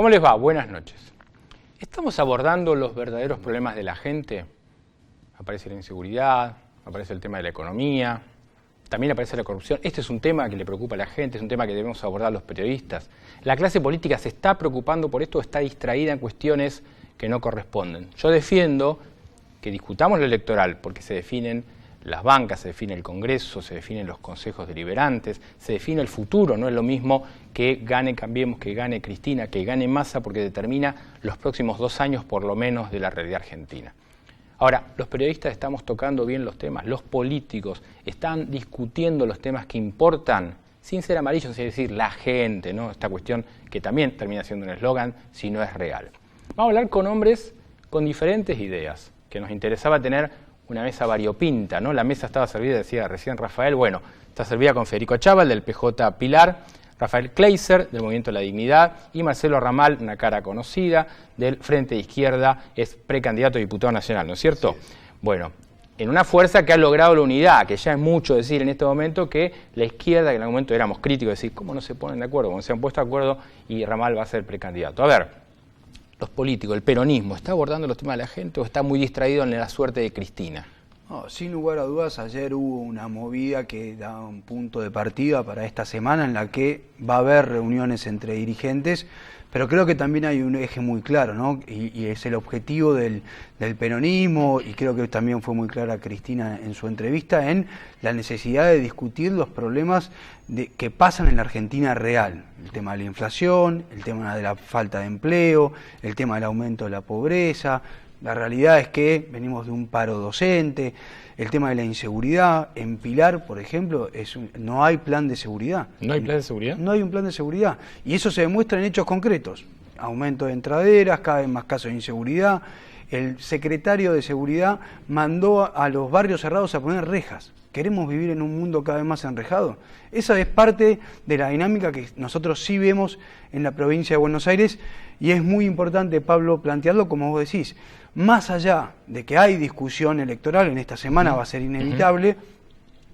¿Cómo les va? Buenas noches. ¿Estamos abordando los verdaderos problemas de la gente? Aparece la inseguridad, aparece el tema de la economía, también aparece la corrupción. Este es un tema que le preocupa a la gente, es un tema que debemos abordar los periodistas. ¿La clase política se está preocupando por esto o está distraída en cuestiones que no corresponden? Yo defiendo que discutamos lo electoral porque se definen las bancas, se define el Congreso, se definen los consejos deliberantes, se define el futuro. No es lo mismo que gane Cambiemos, que gane Cristina, que gane Massa, porque determina los próximos 2 años por lo menos de la realidad argentina. Ahora, los periodistas estamos tocando bien los temas, los políticos están discutiendo los temas que importan, sin ser amarillos, es decir, la gente, ¿no? Esta cuestión que también termina siendo un eslogan si no es real. Vamos a hablar con hombres con diferentes ideas, que nos interesaba tener una mesa variopinta, ¿no? La mesa estaba servida, decía recién Rafael, bueno, está servida con Federico Chaval, del PJ Pilar, Rafael Kleiser, del Movimiento de la Dignidad, y Marcelo Ramal, una cara conocida, del Frente de Izquierda, es precandidato a diputado nacional, ¿no es cierto? Sí. Bueno, en una fuerza que ha logrado la unidad, que ya es mucho decir en este momento que la izquierda, que en algún momento éramos críticos, decir, ¿cómo no se ponen de acuerdo? Cómo se han puesto de acuerdo y Ramal va a ser precandidato. A ver, los políticos, el peronismo, ¿está abordando los temas de la gente o está muy distraído en la suerte de Cristina? No, sin lugar a dudas, ayer hubo una movida que da un punto de partida para esta semana en la que va a haber reuniones entre dirigentes, pero creo que también hay un eje muy claro, ¿no? Y es el objetivo del peronismo, y creo que también fue muy clara Cristina en su entrevista, en la necesidad de discutir los problemas que pasan en la Argentina real. El tema de la inflación, el tema de la falta de empleo, el tema del aumento de la pobreza. La realidad es que venimos de un paro docente, el tema de la inseguridad. En Pilar, por ejemplo, no hay plan de seguridad. ¿No hay plan de seguridad? No hay un plan de seguridad. Y eso se demuestra en hechos concretos. Aumento de entraderas, cada vez más casos de inseguridad. El secretario de Seguridad mandó a los barrios cerrados a poner rejas. ¿Queremos vivir en un mundo cada vez más enrejado? Esa es parte de la dinámica que nosotros sí vemos en la provincia de Buenos Aires, y es muy importante, Pablo, plantearlo como vos decís. Más allá de que hay discusión electoral, en esta semana va a ser inevitable,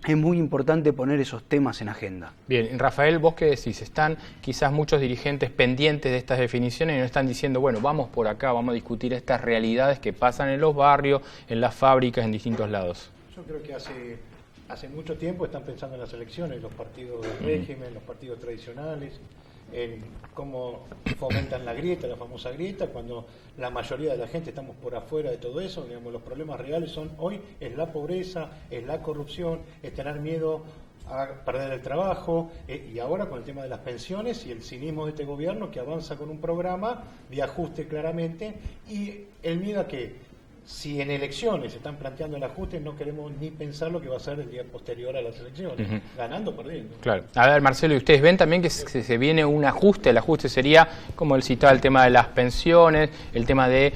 es muy importante poner esos temas en agenda. Bien, Rafael, vos qué decís, están quizás muchos dirigentes pendientes de estas definiciones y no están diciendo, bueno, vamos por acá, vamos a discutir estas realidades que pasan en los barrios, en las fábricas, en distintos lados. Yo creo que hace mucho tiempo están pensando en las elecciones, los partidos del régimen, los partidos tradicionales, en cómo fomentan la grieta, la famosa grieta, cuando la mayoría de la gente estamos por afuera de todo eso. Digamos, los problemas reales son hoy es la pobreza, es la corrupción, es tener miedo a perder el trabajo, y ahora con el tema de las pensiones y el cinismo de este gobierno que avanza con un programa de ajuste claramente, y el miedo a que si en elecciones se están planteando el ajuste, no queremos ni pensar lo que va a ser el día posterior a las elecciones, ganando o perdiendo. Claro. A ver, Marcelo, ¿y ustedes ven también que se viene un ajuste? El ajuste sería, como él citaba, el tema de las pensiones, el tema de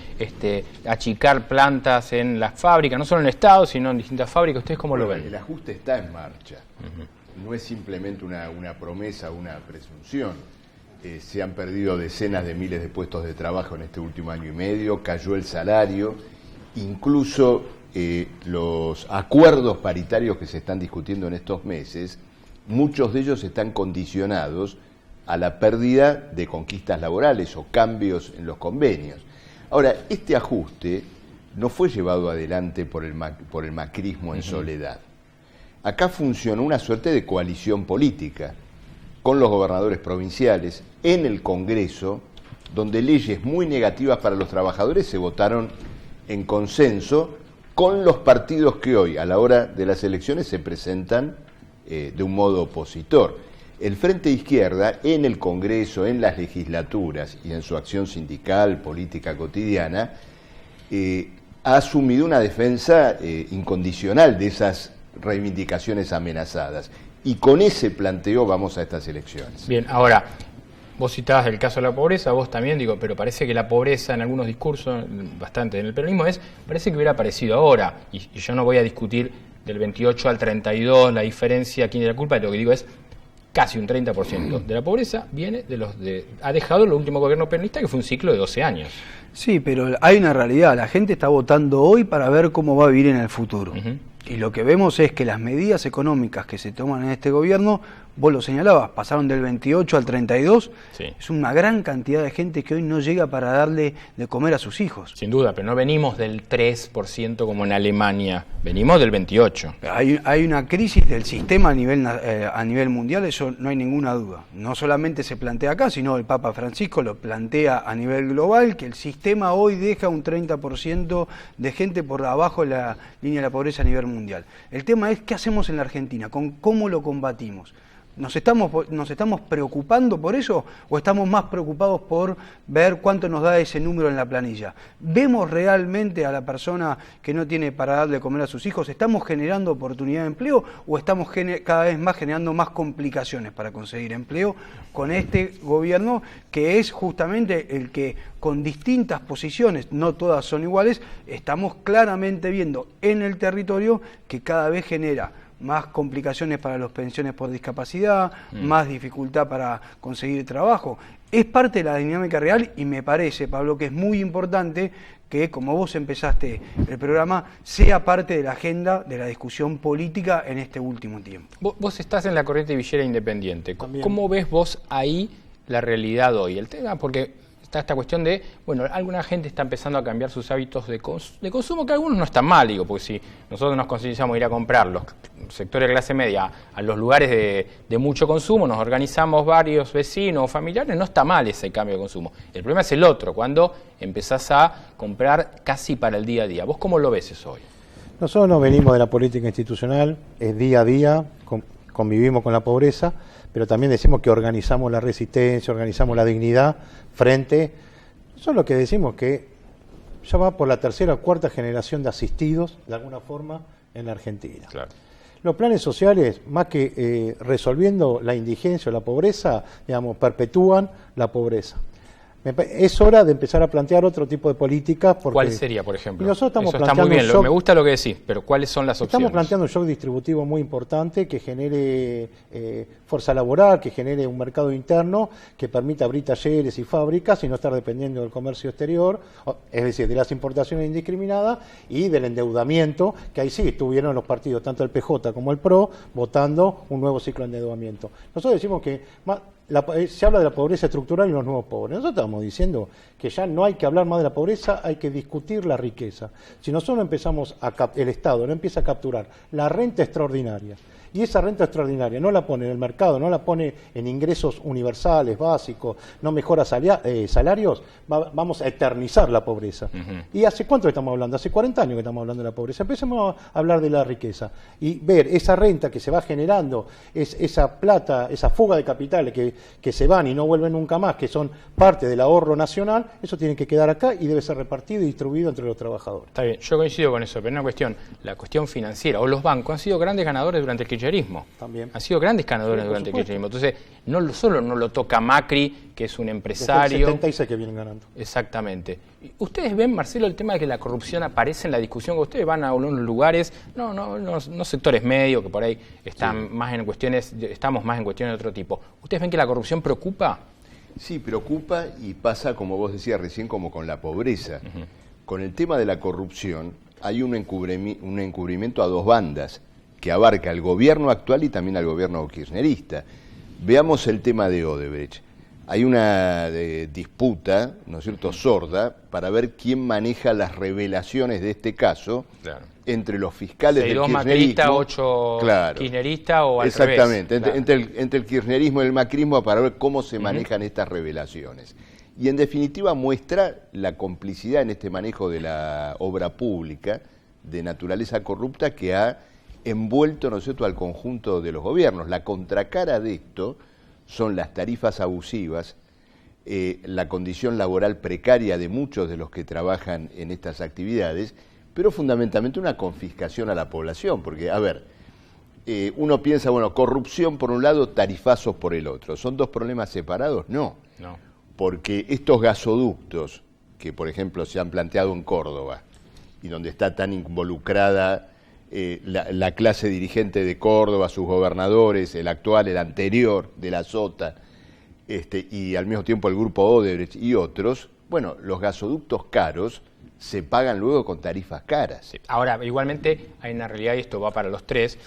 achicar plantas en las fábricas, no solo en el Estado, sino en distintas fábricas. ¿Ustedes cómo lo ven? El ajuste está en marcha. No es simplemente una promesa, una presunción. Se han perdido decenas de miles de puestos de trabajo en este último año y medio, cayó el salario. Incluso los acuerdos paritarios que se están discutiendo en estos meses, muchos de ellos están condicionados a la pérdida de conquistas laborales o cambios en los convenios. Ahora, este ajuste no fue llevado adelante por el macrismo en soledad. Acá funcionó una suerte de coalición política con los gobernadores provinciales en el Congreso, donde leyes muy negativas para los trabajadores se votaron en consenso con los partidos que hoy, a la hora de las elecciones, se presentan de un modo opositor. El Frente de Izquierda, en el Congreso, en las legislaturas y en su acción sindical, política cotidiana, ha asumido una defensa incondicional de esas reivindicaciones amenazadas. Y con ese planteo vamos a estas elecciones. Bien, ahora, vos citabas el caso de la pobreza, vos también, pero parece que la pobreza en algunos discursos, bastante en el peronismo, parece que hubiera aparecido ahora, y yo no voy a discutir del 28 al 32 la diferencia, quién tiene la culpa, lo que digo es casi un 30% de la pobreza viene ha dejado el último gobierno peronista, que fue un ciclo de 12 años. Sí, pero hay una realidad, la gente está votando hoy para ver cómo va a vivir en el futuro. Y lo que vemos es que las medidas económicas que se toman en este gobierno vos lo señalabas, pasaron del 28 al 32, Sí. es una gran cantidad de gente que hoy no llega para darle de comer a sus hijos. Sin duda, pero no venimos del 3% como en Alemania, venimos del 28%. Hay una crisis del sistema a nivel mundial, eso no hay ninguna duda. No solamente se plantea acá, sino el Papa Francisco lo plantea a nivel global, que el sistema hoy deja un 30% de gente por abajo de la línea de la pobreza a nivel mundial. El tema es qué hacemos en la Argentina, cómo lo combatimos. ¿Nos estamos preocupando por eso o estamos más preocupados por ver cuánto nos da ese número en la planilla? ¿Vemos realmente a la persona que no tiene para darle de comer a sus hijos? ¿Estamos generando oportunidad de empleo o estamos cada vez más generando más complicaciones para conseguir empleo con este gobierno que es justamente el que con distintas posiciones, no todas son iguales, estamos claramente viendo en el territorio que cada vez genera más complicaciones para las pensiones por discapacidad, más dificultad para conseguir trabajo. Es parte de la dinámica real y me parece, Pablo, que es muy importante que, como vos empezaste el programa, sea parte de la agenda de la discusión política en este último tiempo. Vos estás en la corriente villera independiente. También. ¿Cómo ves vos ahí la realidad hoy? El tema, porque está esta cuestión de, bueno, alguna gente está empezando a cambiar sus hábitos de consumo, que algunos no están mal, digo, porque si nosotros nos concientizamos ir a comprar los sectores de clase media a los lugares de mucho consumo, nos organizamos varios vecinos o familiares, no está mal ese cambio de consumo. El problema es el otro, cuando empezás a comprar casi para el día a día. ¿Vos cómo lo ves eso hoy? Nosotros no venimos de la política institucional, es día a día, convivimos con la pobreza, pero también decimos que organizamos la resistencia, organizamos la dignidad frente. Eso es lo que decimos, que ya va por la tercera o cuarta generación de asistidos, de alguna forma, en la Argentina. Claro. Los planes sociales, más que resolviendo la indigencia o la pobreza, digamos, perpetúan la pobreza. Es hora de empezar a plantear otro tipo de políticas. ¿Cuál sería, por ejemplo? Y nosotros estamos Eso está muy bien, me gusta lo que decís, pero ¿cuáles son las opciones? Estamos planteando un shock distributivo muy importante que genere fuerza laboral, que genere un mercado interno, que permita abrir talleres y fábricas y no estar dependiendo del comercio exterior, es decir, de las importaciones indiscriminadas y del endeudamiento, que ahí sí estuvieron los partidos, tanto el PJ como el PRO, votando un nuevo ciclo de endeudamiento. Nosotros decimos que se habla de la pobreza estructural y los nuevos pobres. Nosotros estamos diciendo que ya no hay que hablar más de la pobreza, hay que discutir la riqueza. Si nosotros empezamos el Estado no empieza a capturar la renta extraordinaria, y esa renta extraordinaria no la pone en el mercado, no la pone en ingresos universales, básicos, no mejora salarios, vamos a eternizar la pobreza. ¿Y hace cuánto estamos hablando? Hace 40 años que estamos hablando de la pobreza. Empecemos a hablar de la riqueza y ver esa renta que se va generando, esa plata, esa fuga de capitales que se van y no vuelven nunca más, que son parte del ahorro nacional, eso tiene que quedar acá y debe ser repartido y distribuido entre los trabajadores. Está bien, yo coincido con eso, pero una cuestión, la cuestión financiera, o los bancos han sido grandes ganadores durante el kirchnerismo. También. Han sido grandes ganadores durante el kirchnerismo. Entonces, solo no lo toca Macri, que es un empresario. Desde el 76 que vienen ganando. Exactamente. ¿Ustedes ven, Marcelo, el tema de que la corrupción aparece en la discusión? Que ustedes van a unos lugares, no sectores medios, que por ahí están más en cuestiones, estamos más en cuestiones de otro tipo. ¿Ustedes ven que la corrupción preocupa? Sí, preocupa y pasa, como vos decías recién, como con la pobreza. Con el tema de la corrupción hay un encubrimiento a dos bandas que abarca al gobierno actual y también al gobierno kirchnerista. Veamos el tema de Odebrecht. Hay una disputa, ¿no es cierto?, sorda, para ver quién maneja las revelaciones de este caso, claro, entre los fiscales del kirchnerismo. 6 macristas, 8 claro, kirchneristas o al exactamente, revés. Exactamente, entre el kirchnerismo y el macrismo para ver cómo se manejan estas revelaciones. Y en definitiva muestra la complicidad en este manejo de la obra pública de naturaleza corrupta que ha envuelto, ¿no es cierto?, al conjunto de los gobiernos. La contracara de esto son las tarifas abusivas, la condición laboral precaria de muchos de los que trabajan en estas actividades, pero fundamentalmente una confiscación a la población, porque, a ver, uno piensa, bueno, corrupción por un lado, tarifazos por el otro. ¿Son dos problemas separados? No. Porque estos gasoductos, que por ejemplo se han planteado en Córdoba, y donde está tan involucrada la clase dirigente de Córdoba, sus gobernadores, el actual, el anterior, de la Sota, y al mismo tiempo el grupo Odebrecht y otros, Bueno, los gasoductos caros se pagan luego con tarifas caras. Sí. Ahora, igualmente hay una realidad, y esto va para los tres,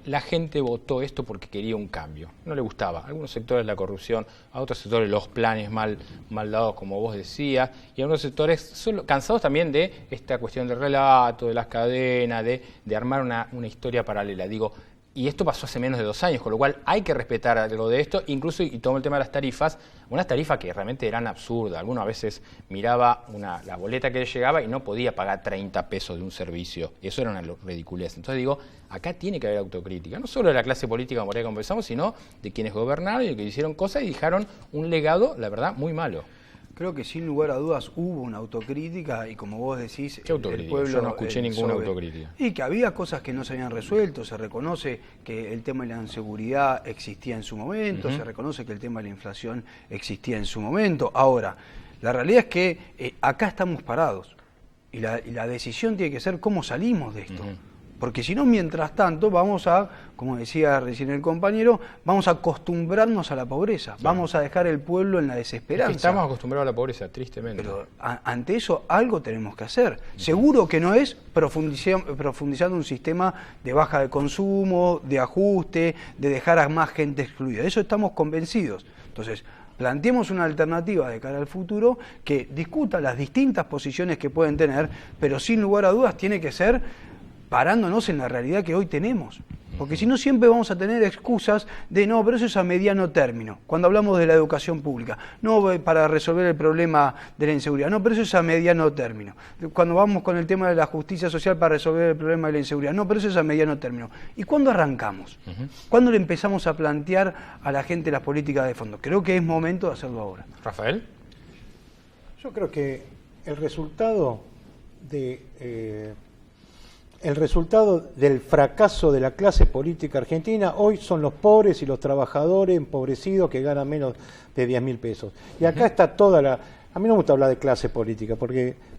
la gente votó esto porque quería un cambio, no le gustaba. A algunos sectores la corrupción, a otros sectores los planes mal dados, como vos decías, y a algunos sectores solo cansados también de esta cuestión del relato, de las cadenas, de armar una historia paralela. Digo, y esto pasó hace menos de 2 años, con lo cual hay que respetar algo de esto, incluso, y todo el tema de las tarifas, unas tarifas que realmente eran absurdas. Alguno a veces miraba la boleta que le llegaba y no podía pagar 30 pesos de un servicio. Eso era una ridiculez. Entonces digo, acá tiene que haber autocrítica, no solo de la clase política, como conversamos, sino de quienes gobernaron y que hicieron cosas y dejaron un legado, la verdad, muy malo. Creo que sin lugar a dudas hubo una autocrítica y como vos decís, ¿qué autocrítica? El pueblo, yo no escuché ninguna autocrítica. Y que había cosas que no se habían resuelto, se reconoce que el tema de la inseguridad existía en su momento, se reconoce que el tema de la inflación existía en su momento. Ahora, la realidad es que acá estamos parados y la decisión tiene que ser cómo salimos de esto. Porque si no, mientras tanto, vamos a, como decía recién el compañero, vamos a acostumbrarnos a la pobreza, vamos a dejar el pueblo en la desesperanza. Es que estamos acostumbrados a la pobreza, tristemente. Pero ante eso algo tenemos que hacer. Seguro que no es profundizando un sistema de baja de consumo, de ajuste, de dejar a más gente excluida. De eso estamos convencidos. Entonces, planteemos una alternativa de cara al futuro que discuta las distintas posiciones que pueden tener, pero sin lugar a dudas tiene que ser parándonos en la realidad que hoy tenemos. Porque si no, siempre vamos a tener excusas de no, pero eso es a mediano término. Cuando hablamos de la educación pública, no para resolver el problema de la inseguridad, no, pero eso es a mediano término. Cuando vamos con el tema de la justicia social para resolver el problema de la inseguridad, no, pero eso es a mediano término. ¿Y cuándo arrancamos? ¿Cuándo le empezamos a plantear a la gente las políticas de fondo? Creo que es momento de hacerlo ahora. Rafael. Yo creo que el resultado del fracaso de la clase política argentina hoy son los pobres y los trabajadores empobrecidos que ganan menos de 10.000 pesos. Y acá está toda la... A mí no me gusta hablar de clase política,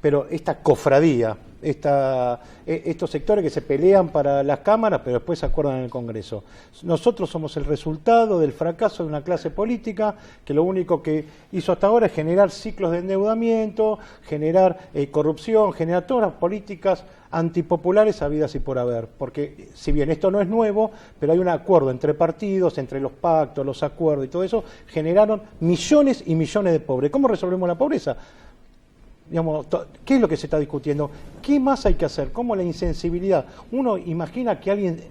pero esta cofradía, estos sectores que se pelean para las cámaras, pero después se acuerdan en el Congreso. Nosotros somos el resultado del fracaso de una clase política que lo único que hizo hasta ahora es generar ciclos de endeudamiento, generar corrupción, generar todas las políticas antipopulares habidas y por haber, porque si bien esto no es nuevo, pero hay un acuerdo entre partidos, entre los pactos, los acuerdos y todo eso, generaron millones y millones de pobres. ¿Cómo resolvemos la pobreza? Digamos, ¿qué es lo que se está discutiendo? ¿Qué más hay que hacer? ¿Cómo la insensibilidad? Uno imagina que alguien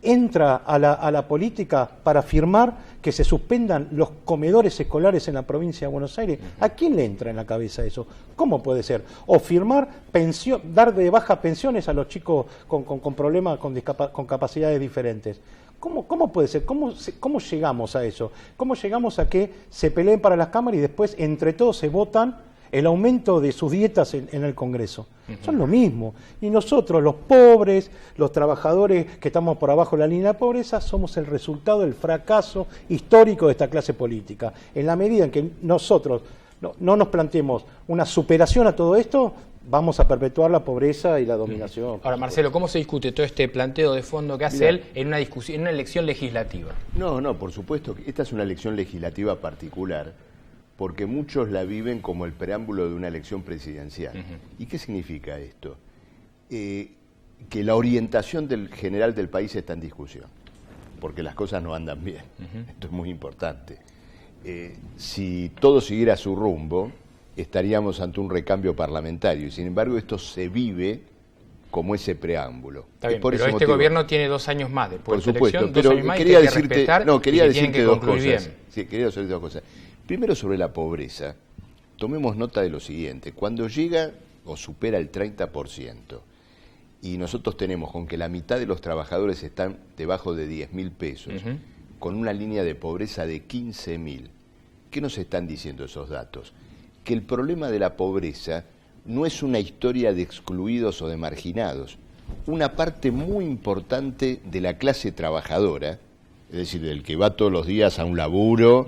entra a la política para firmar que se suspendan los comedores escolares en la provincia de Buenos Aires. ¿A quién le entra en la cabeza eso? ¿Cómo puede ser? O firmar dar de baja pensiones a los chicos con problemas, con capacidades diferentes. ¿Cómo puede ser? ¿Cómo llegamos a eso? ¿Cómo llegamos a que se peleen para las cámaras y después entre todos se votan el aumento de sus dietas en el Congreso? Son lo mismo. Y nosotros, los pobres, los trabajadores que estamos por abajo de la línea de pobreza, somos el resultado del fracaso histórico de esta clase política. En la medida en que nosotros no nos planteemos una superación a todo esto, vamos a perpetuar la pobreza y la dominación. Ahora, Marcelo, ¿cómo se discute todo este planteo de fondo que hace él en una discusión, en una elección legislativa? No, por supuesto que esta es una elección legislativa particular, porque muchos la viven como el preámbulo de una elección presidencial. ¿Y qué significa esto? Que la orientación general del país está en discusión, porque las cosas no andan bien. Esto es muy importante. Si todo siguiera su rumbo, estaríamos ante un recambio parlamentario, y sin embargo esto se vive como ese preámbulo. Está bien, pero este gobierno tiene 2 años más después de la elección, pero quería decirte dos cosas. Sí, quería decirte 2 cosas. Primero, sobre la pobreza, tomemos nota de lo siguiente. Cuando llega o supera el 30%, y nosotros tenemos con que la mitad de los trabajadores están debajo de 10.000 pesos, con una línea de pobreza de 15.000, ¿qué nos están diciendo esos datos? Que el problema de la pobreza no es una historia de excluidos o de marginados. Una parte muy importante de la clase trabajadora, es decir, del que va todos los días a un laburo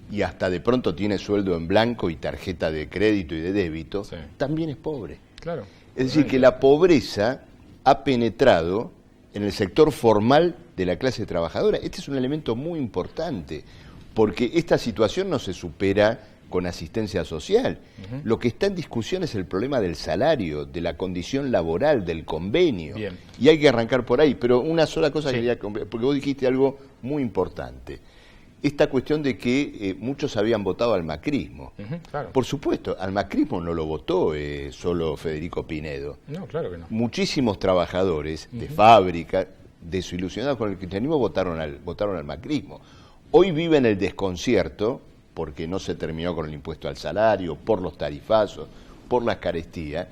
y hasta de pronto tiene sueldo en blanco y tarjeta de crédito y de débito, también es pobre. Claro. Es decir, que la pobreza ha penetrado en el sector formal de la clase trabajadora. Este es un elemento muy importante, porque esta situación no se supera con asistencia social. Lo que está en discusión es el problema del salario, de la condición laboral, del convenio. Bien. Y hay que arrancar por ahí. Pero una sola cosa quería, porque vos dijiste algo muy importante. Esta cuestión de que muchos habían votado al macrismo. Claro. Por supuesto, al macrismo no lo votó solo Federico Pinedo. No, claro que no. Muchísimos trabajadores de fábrica, desilusionados con el kirchnerismo, votaron al macrismo. Hoy viven el desconcierto, porque no se terminó con el impuesto al salario, por los tarifazos, por las carestías,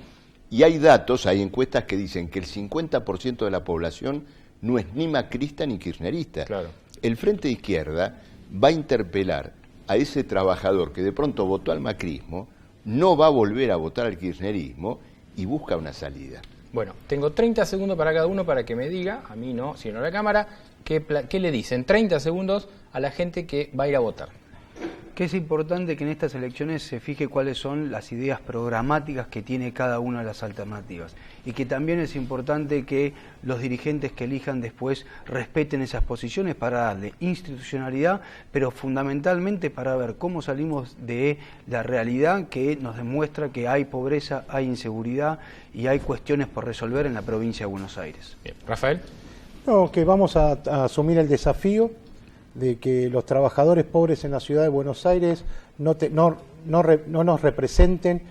y hay datos, hay encuestas que dicen que el 50% de la población no es ni macrista ni kirchnerista. Claro. El Frente de Izquierda va a interpelar a ese trabajador que de pronto votó al macrismo, no va a volver a votar al kirchnerismo y busca una salida. Bueno, tengo 30 segundos para cada uno para que me diga, a mí no, sino a la Cámara, qué le dicen 30 segundos a la gente que va a ir a votar. Que es importante que en estas elecciones se fije cuáles son las ideas programáticas que tiene cada una de las alternativas y que también es importante que los dirigentes que elijan después respeten esas posiciones para darle institucionalidad, pero fundamentalmente para ver cómo salimos de la realidad que nos demuestra que hay pobreza, hay inseguridad y hay cuestiones por resolver en la provincia de Buenos Aires. Bien. Rafael. No, que vamos a asumir el desafío de que los trabajadores pobres en la ciudad de Buenos Aires no nos representen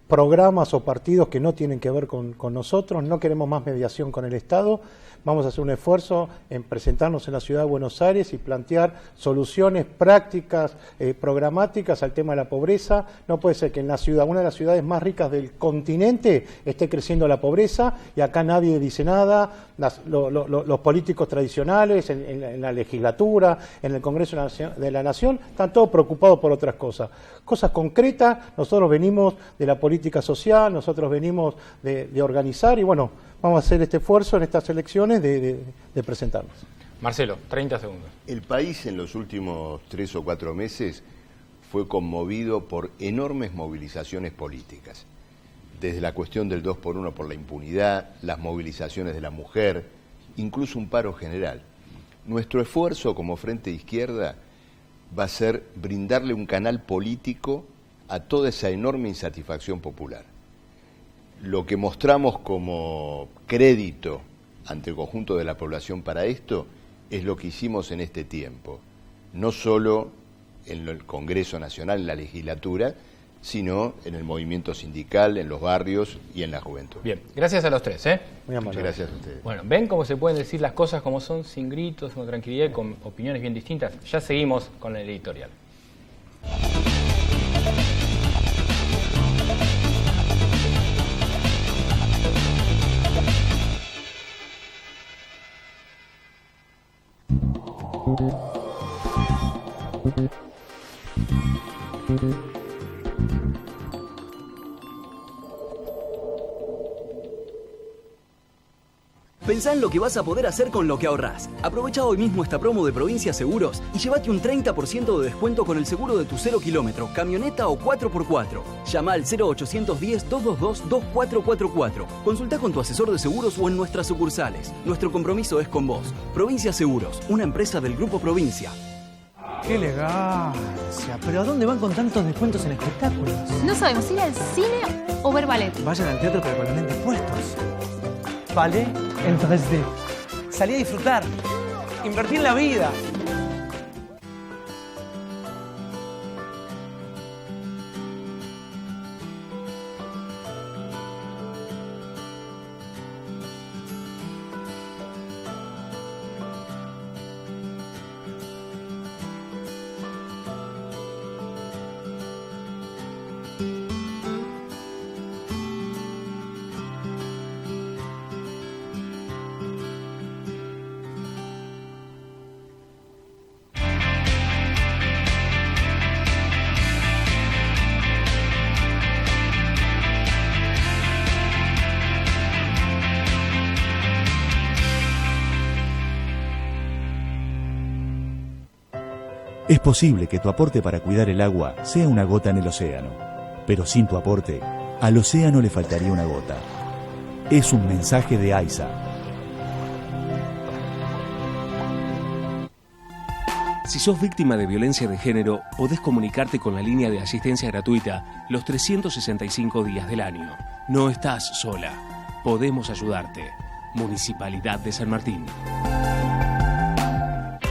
programas o partidos que no tienen que ver con nosotros. No queremos más mediación con el Estado. Vamos a hacer un esfuerzo en presentarnos en la ciudad de Buenos Aires y plantear soluciones prácticas, programáticas al tema de la pobreza. No puede ser que en la ciudad, una de las ciudades más ricas del continente, esté creciendo la pobreza y acá nadie dice nada. Los políticos tradicionales en la legislatura, en el Congreso de la Nación, están todos preocupados por otras cosas. Cosas concretas. Nosotros venimos de la política social, nosotros venimos de organizar y bueno, vamos a hacer este esfuerzo en estas elecciones de presentarnos. Marcelo, 30 segundos. El país en los últimos 3 o 4 meses fue conmovido por enormes movilizaciones políticas. Desde la cuestión del 2x1 por la impunidad, las movilizaciones de la mujer, incluso un paro general. Nuestro esfuerzo como Frente de Izquierda va a ser brindarle un canal político a toda esa enorme insatisfacción popular. Lo que mostramos como crédito ante el conjunto de la población para esto es lo que hicimos en este tiempo, no solo en el Congreso Nacional, en la legislatura, sino en el movimiento sindical, en los barrios y en la juventud. Bien, gracias a los tres. Muy amable. Muchas gracias a ustedes. Bueno, ¿ven cómo se pueden decir las cosas como son, sin gritos, con tranquilidad y con opiniones bien distintas? Ya seguimos con el editorial. Pensá en lo que vas a poder hacer con lo que ahorrás. Aprovecha hoy mismo esta promo de Provincia Seguros y llévate un 30% de descuento con el seguro de tu 0 kilómetro, camioneta o 4x4. Llama al 0810-222-2444. Consultá con tu asesor de seguros o en nuestras sucursales. Nuestro compromiso es con vos. Provincia Seguros, una empresa del Grupo Provincia. ¡Qué elegancia! ¿Pero a dónde van con tantos descuentos en espectáculos? No sabemos ir al cine o ver ballet. Vayan al teatro pero con los lentes puestos. Ballet en 3D. Salí a disfrutar. Invertí en la vida. Es posible que tu aporte para cuidar el agua sea una gota en el océano, pero sin tu aporte, al océano le faltaría una gota. Es un mensaje de AISA. Si sos víctima de violencia de género, podés comunicarte con la línea de asistencia gratuita los 365 días del año. No estás sola. Podemos ayudarte. Municipalidad de San Martín.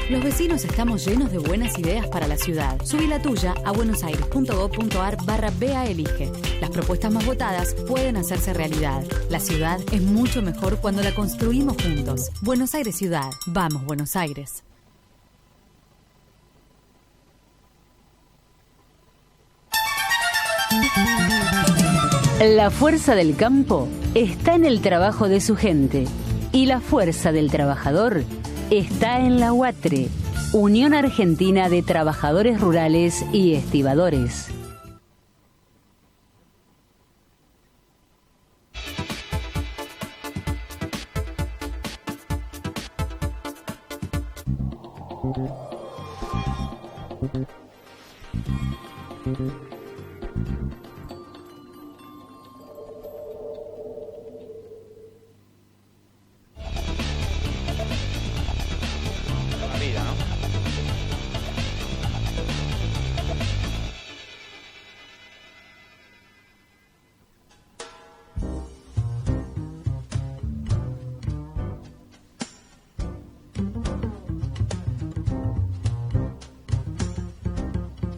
Los vecinos estamos llenos de buenas ideas para la ciudad. Subí la tuya a buenosaires.gov.ar/BAelige. Las propuestas más votadas pueden hacerse realidad. La ciudad es mucho mejor cuando la construimos juntos. Buenos Aires Ciudad. Vamos, Buenos Aires. La fuerza del campo está en el trabajo de su gente y la fuerza del trabajador está en la UATRE, Unión Argentina de Trabajadores Rurales y Estibadores.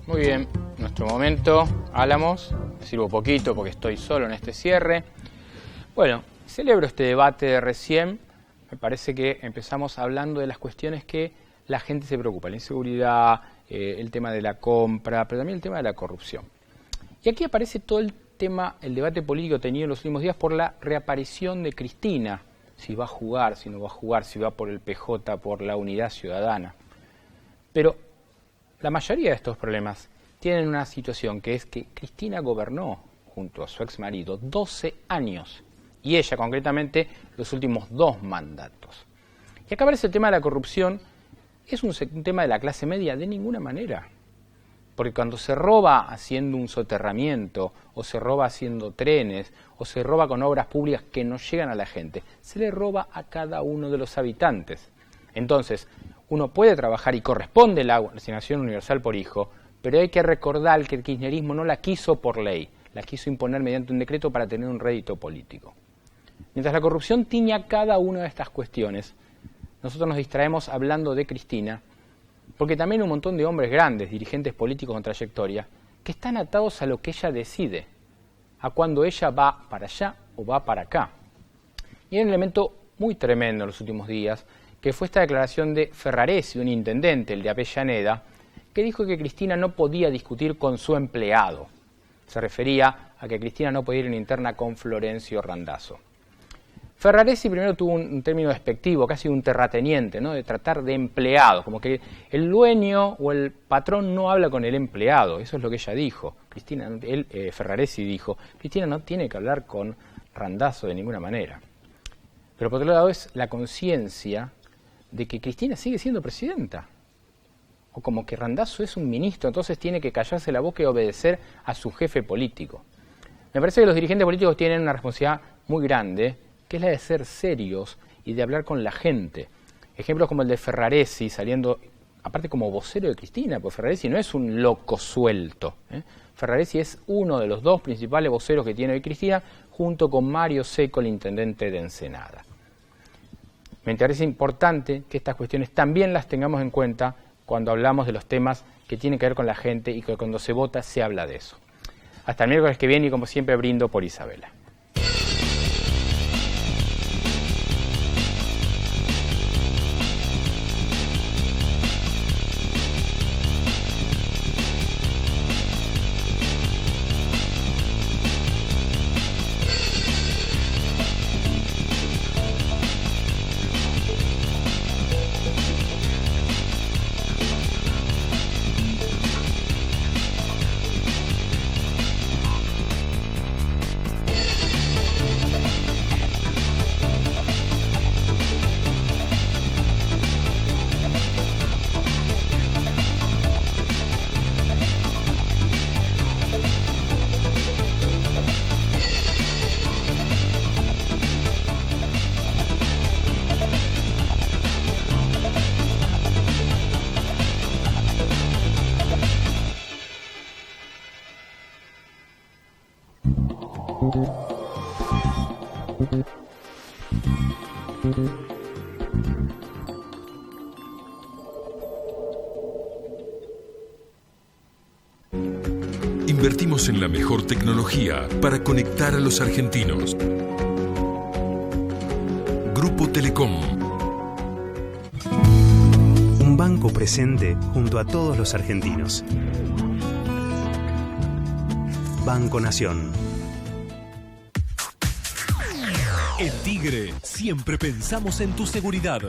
Muy bien, nuestro momento, Álamos, me sirvo poquito porque estoy solo en este cierre. Bueno, celebro este debate de recién, me parece que empezamos hablando de las cuestiones que la gente se preocupa, la inseguridad, el tema de la compra, pero también el tema de la corrupción. Y aquí aparece todo el tema, el debate político tenido en los últimos días por la reaparición de Cristina, si va a jugar, si no va a jugar, si va por el PJ, por la Unidad Ciudadana. Pero la mayoría de estos problemas tienen una situación que es que Cristina gobernó junto a su ex marido 12 años y ella concretamente los últimos 2 mandatos. Y acá aparece el tema de la corrupción. ¿Es un tema de la clase media? De ninguna manera. Porque cuando se roba haciendo un soterramiento, o se roba haciendo trenes, o se roba con obras públicas que no llegan a la gente, se le roba a cada uno de los habitantes. Entonces, uno puede trabajar y corresponde la asignación universal por hijo, pero hay que recordar que el kirchnerismo no la quiso por ley, la quiso imponer mediante un decreto para tener un rédito político. Mientras la corrupción tiña cada una de estas cuestiones, nosotros nos distraemos hablando de Cristina, porque también hay un montón de hombres grandes, dirigentes políticos con trayectoria, que están atados a lo que ella decide, a cuando ella va para allá o va para acá. Y hay un elemento muy tremendo en los últimos días, que fue esta declaración de Ferraresi, un intendente, el de Avellaneda, que dijo que Cristina no podía discutir con su empleado. Se refería a que Cristina no podía ir en interna con Florencio Randazzo. Ferraresi primero tuvo un término despectivo, casi un terrateniente, ¿no? De tratar de empleado, como que el dueño o el patrón no habla con el empleado, eso es lo que ella dijo. Ferraresi dijo, Cristina no tiene que hablar con Randazzo de ninguna manera. Pero por otro lado es la conciencia de que Cristina sigue siendo presidenta, o como que Randazzo es un ministro, entonces tiene que callarse la boca y obedecer a su jefe político. Me parece que los dirigentes políticos tienen una responsabilidad muy grande, que es la de ser serios y de hablar con la gente. Ejemplos como el de Ferraresi saliendo, aparte como vocero de Cristina, porque Ferraresi no es un loco suelto. Ferraresi es uno de los 2 principales voceros que tiene hoy Cristina, junto con Mario Seco, el intendente de Ensenada. Me parece importante que estas cuestiones también las tengamos en cuenta cuando hablamos de los temas que tienen que ver con la gente y que cuando se vota se habla de eso. Hasta el miércoles que viene y como siempre brindo por Isabela. Invertimos en la mejor tecnología para conectar a los argentinos. Grupo Telecom. Un banco presente junto a todos los argentinos. Banco Nación. En Tigre siempre pensamos en tu seguridad.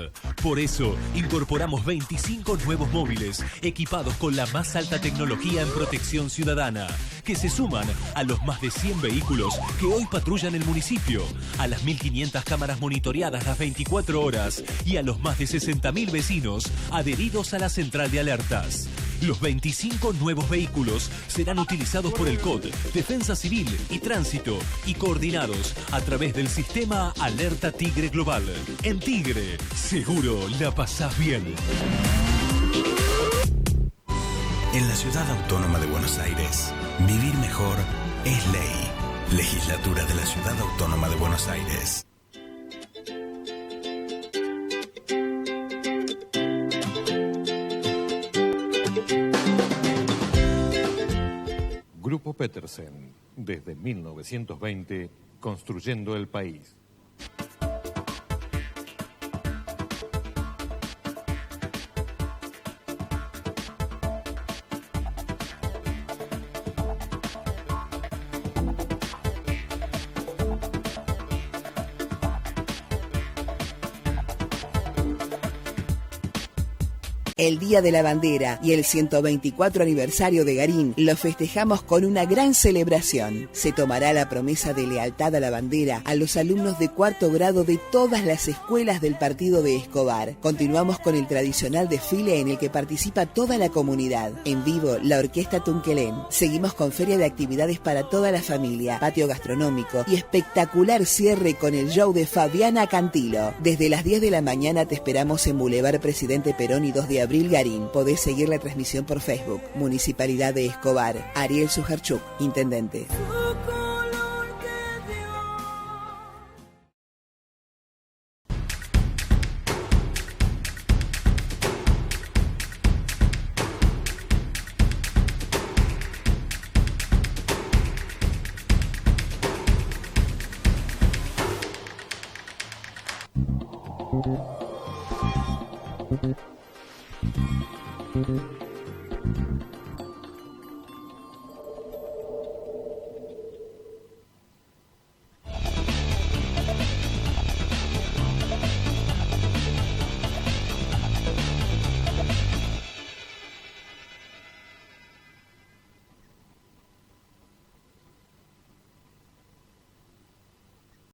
Por eso incorporamos 25 nuevos móviles equipados con la más alta tecnología en protección ciudadana, que se suman a los más de 100 vehículos que hoy patrullan el municipio, a las 1.500 cámaras monitoreadas las 24 horas y a los más de 60.000 vecinos adheridos a la central de alertas. Los 25 nuevos vehículos serán utilizados por el COD, Defensa Civil y Tránsito y coordinados a través del sistema Alerta Tigre Global. En Tigre, seguro la pasás bien. En la Ciudad Autónoma de Buenos Aires, vivir mejor es ley. Legislatura de la Ciudad Autónoma de Buenos Aires. Grupo Petersen, desde 1920, construyendo el país. El Día de la Bandera y el 124 aniversario de Garín lo festejamos con una gran celebración. Se tomará la promesa de lealtad a la bandera a los alumnos de cuarto grado de todas las escuelas del partido de Escobar. Continuamos con el tradicional desfile en el que participa toda la comunidad. En vivo, la Orquesta Tunquelén. Seguimos con feria de actividades para toda la familia, patio gastronómico y espectacular cierre con el show de Fabiana Cantilo. Desde las 10 de la mañana te esperamos en Boulevard Presidente Perón y 2 de abril Garín. Podés seguir la transmisión por Facebook. Municipalidad de Escobar. Ariel Sujarchuk, Intendente.